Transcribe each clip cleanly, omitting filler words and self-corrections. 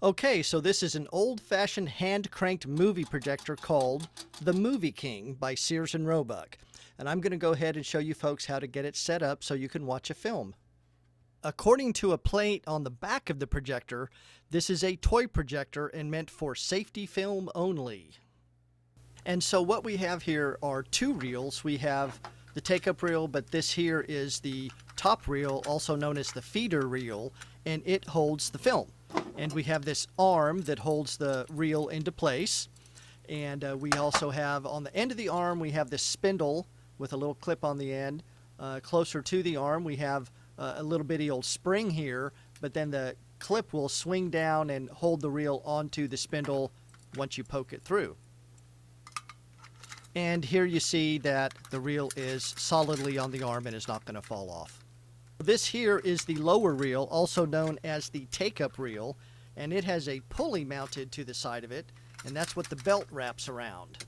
Okay, so this is an old-fashioned hand-cranked movie projector called the Movie King by Sears and Roebuck. And I'm going to go ahead and show you folks how to get it set up so you can watch a film. According to a plate on the back of the projector, this is a toy projector and meant for safety film only. And so what we have here are two reels. We have the take-up reel, but this here is the top reel, also known as the feeder reel, and it holds the film. And we have this arm that holds the reel into place. And we also have on the end of the arm, we have this spindle with a little clip on the end. Closer to the arm, we have a little bitty old spring here, but then the clip will swing down and hold the reel onto the spindle once you poke it through. And here you see that the reel is solidly on the arm and is not going to fall off. This here is the lower reel, also known as the take-up reel, and it has a pulley mounted to the side of it, and that's what the belt wraps around.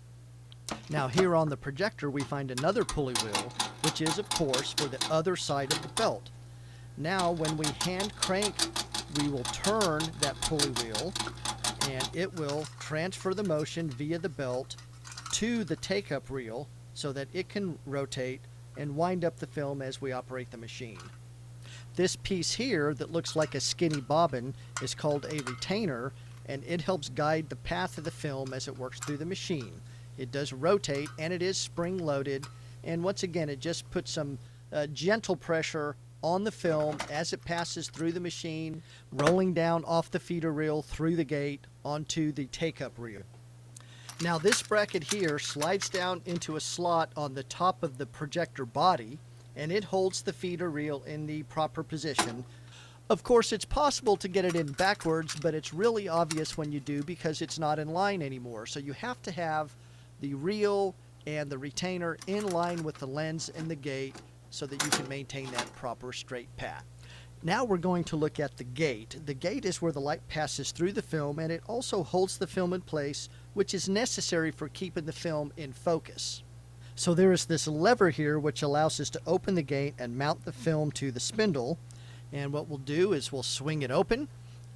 Now here on the projector we find another pulley wheel, which is of course for the other side of the belt. Now when we hand crank, we will turn that pulley wheel, and it will transfer the motion via the belt to the take-up reel so that it can rotate and wind up the film as we operate the machine. This piece here that looks like a skinny bobbin is called a retainer, and it helps guide the path of the film as it works through the machine. It does rotate and it is spring-loaded, and once again it just puts some gentle pressure on the film as it passes through the machine, rolling down off the feeder reel through the gate onto the take-up reel. Now this bracket here slides down into a slot on the top of the projector body, and it holds the feeder reel in the proper position. Of course, it's possible to get it in backwards, but it's really obvious when you do because it's not in line anymore. So you have to have the reel and the retainer in line with the lens and the gate so that you can maintain that proper straight path. Now we're going to look at the gate. The gate is where the light passes through the film, and it also holds the film in place, which is necessary for keeping the film in focus. So there is this lever here which allows us to open the gate and mount the film to the spindle. And what we'll do is we'll swing it open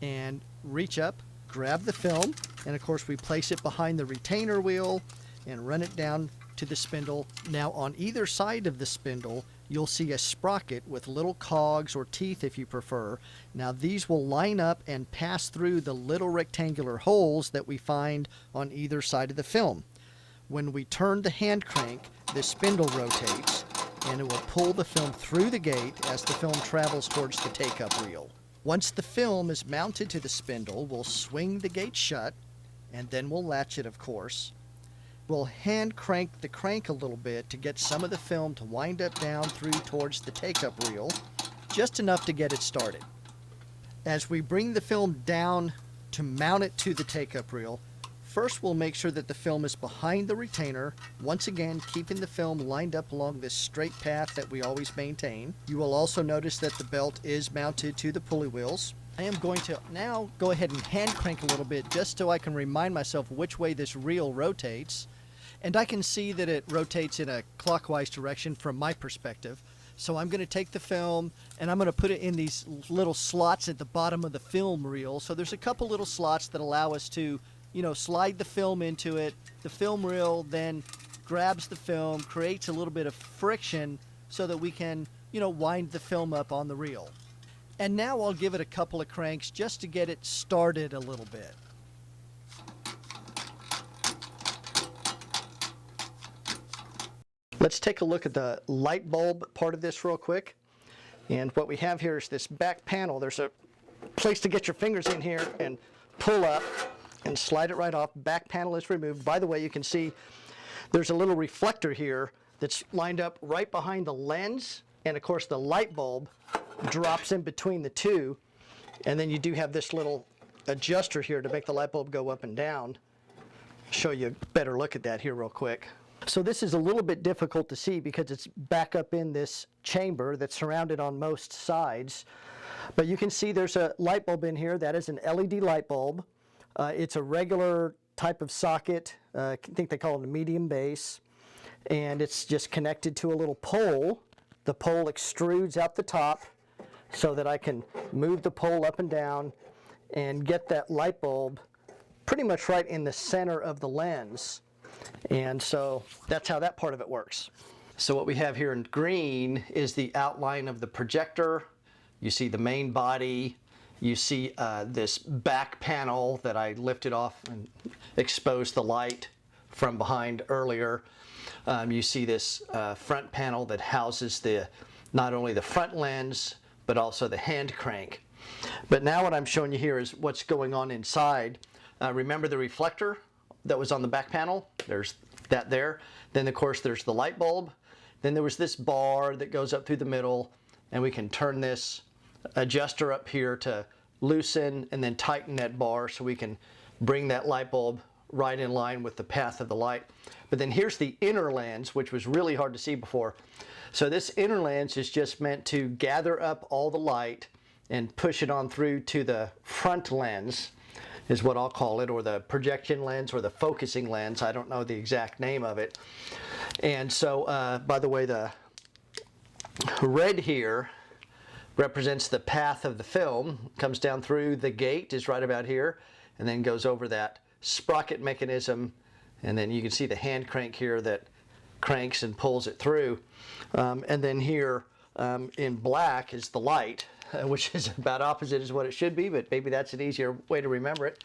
and reach up, grab the film, and of course we place it behind the retainer wheel and run it down to the spindle. Now on either side of the spindle you'll see a sprocket with little cogs or teeth if you prefer. Now these will line up and pass through the little rectangular holes that we find on either side of the film. When we turn the hand crank, the spindle rotates and it will pull the film through the gate as the film travels towards the take-up reel. Once the film is mounted to the spindle, we'll swing the gate shut, and then we'll latch it, of course. We'll hand crank the crank a little bit to get some of the film to wind up down through towards the take-up reel, just enough to get it started. As we bring the film down to mount it to the take-up reel, first we'll make sure that the film is behind the retainer, once again keeping the film lined up along this straight path that we always maintain. You will also notice that the belt is mounted to the pulley wheels. I am going to now go ahead and hand crank a little bit just so I can remind myself which way this reel rotates. And I can see that it rotates in a clockwise direction from my perspective. So I'm going to take the film and I'm going to put it in these little slots at the bottom of the film reel. So there's a couple little slots that allow us to, slide the film into it. The film reel then grabs the film, creates a little bit of friction so that we can, wind the film up on the reel. And now I'll give it a couple of cranks just to get it started a little bit. Let's take a look at the light bulb part of this real quick. And what we have here is this back panel. There's a place to get your fingers in here and pull up and slide it right off. Back panel is removed. By the way, you can see there's a little reflector here that's lined up right behind the lens, and of course the light bulb drops in between the two, and then you do have this little adjuster here to make the light bulb go up and down. Show you a better look at that here real quick. So this is a little bit difficult to see because it's back up in this chamber that's surrounded on most sides, but you can see there's a light bulb in here. That is an LED light bulb. It's a regular type of socket. I think they call it a medium base, and it's just connected to a little pole. The pole extrudes out the top so that I can move the pole up and down and get that light bulb pretty much right in the center of the lens. And so that's how that part of it works. So what we have here in green is the outline of the projector. You see the main body. You see this back panel that I lifted off and exposed the light from behind earlier. You see this front panel that houses not only the front lens, but also the hand crank. But now what I'm showing you here is what's going on inside. Remember the reflector that was on the back panel? There's that there. Then of course there's the light bulb. Then there was this bar that goes up through the middle, and we can turn this adjuster up here to loosen and then tighten that bar so we can bring that light bulb right in line with the path of the light. But then here's the inner lens, which was really hard to see before. So this inner lens is just meant to gather up all the light and push it on through to the front lens, is what I'll call it, or the projection lens or the focusing lens. I don't know the exact name of it. And so, by the way, the red here represents the path of the film. Comes down through the gate, is right about here, and then goes over that sprocket mechanism, and then you can see the hand crank here that cranks and pulls it through. And then here in black is the light, which is about opposite as what it should be, but maybe that's an easier way to remember it.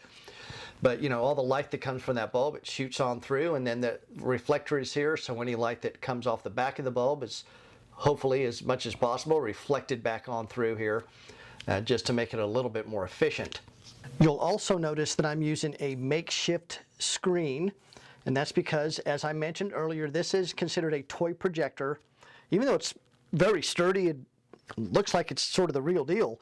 But you know, all the light that comes from that bulb, it shoots on through, and then the reflector is here, so any light that comes off the back of the bulb is hopefully, as much as possible, reflected back on through here, just to make it a little bit more efficient. You'll also notice that I'm using a makeshift screen, and that's because, as I mentioned earlier, this is considered a toy projector. Even though it's very sturdy, it looks like it's sort of the real deal.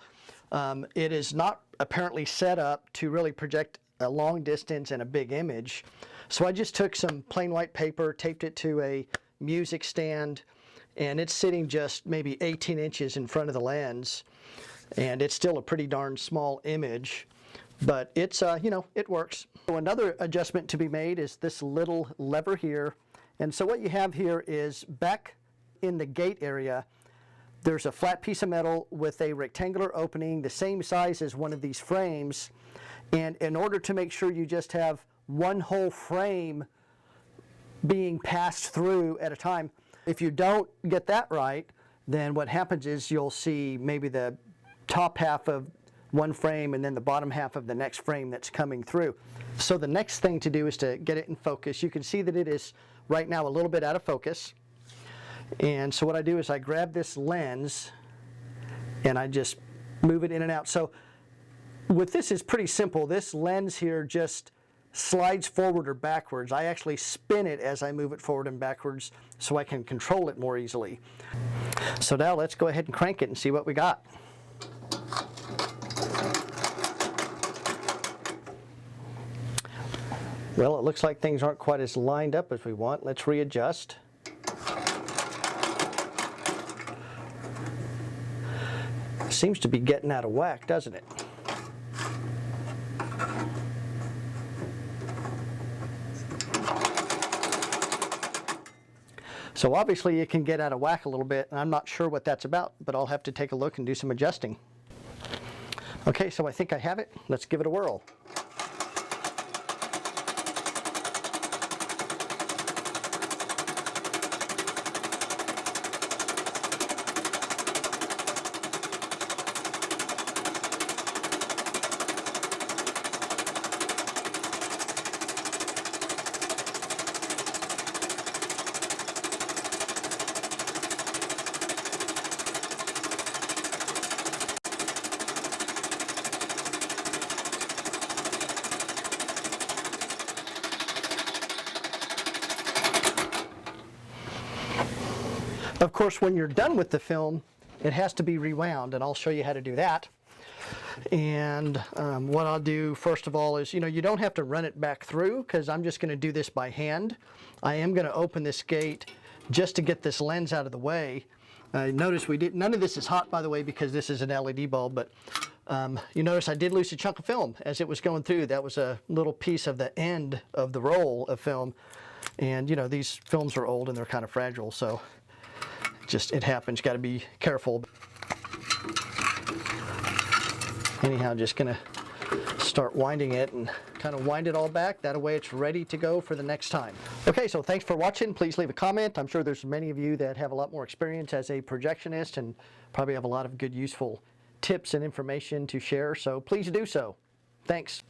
It is not apparently set up to really project a long distance and a big image. So I just took some plain white paper, taped it to a music stand, and it's sitting just maybe 18 inches in front of the lens. And it's still a pretty darn small image, but it's, you know, it works. So another adjustment to be made is this little lever here. And so what you have here is back in the gate area, there's a flat piece of metal with a rectangular opening the same size as one of these frames. And in order to make sure you just have one whole frame being passed through at a time, if you don't get that right, then what happens is you'll see maybe the top half of one frame and then the bottom half of the next frame that's coming through. So the next thing to do is to get it in focus. You can see that it is right now a little bit out of focus. And so what I do is I grab this lens and I just move it in and out. So with this is pretty simple. This lens here just slides forward or backwards. I actually spin it as I move it forward and backwards so I can control it more easily. So now let's go ahead and crank it and see what we got. Well, it looks like things aren't quite as lined up as we want. Let's readjust. Seems to be getting out of whack, doesn't it? So obviously it can get out of whack a little bit, and I'm not sure what that's about, but I'll have to take a look and do some adjusting. Okay, so I think I have it. Let's give it a whirl. Of course, when you're done with the film, it has to be rewound, and I'll show you how to do that. And what I'll do first of all is, you don't have to run it back through, because I'm just going to do this by hand. I am going to open this gate just to get this lens out of the way. Notice none of this is hot, by the way, because this is an LED bulb, but you notice I did lose a chunk of film as it was going through. That was a little piece of the end of the roll of film. And these films are old and they're kind of fragile, so it happens. Got to be careful. Anyhow, just gonna start winding it and kind of wind it all back. That way it's ready to go for the next time. Okay, so thanks for watching. Please leave a comment. I'm sure there's many of you that have a lot more experience as a projectionist and probably have a lot of good useful tips and information to share, so please do so. Thanks.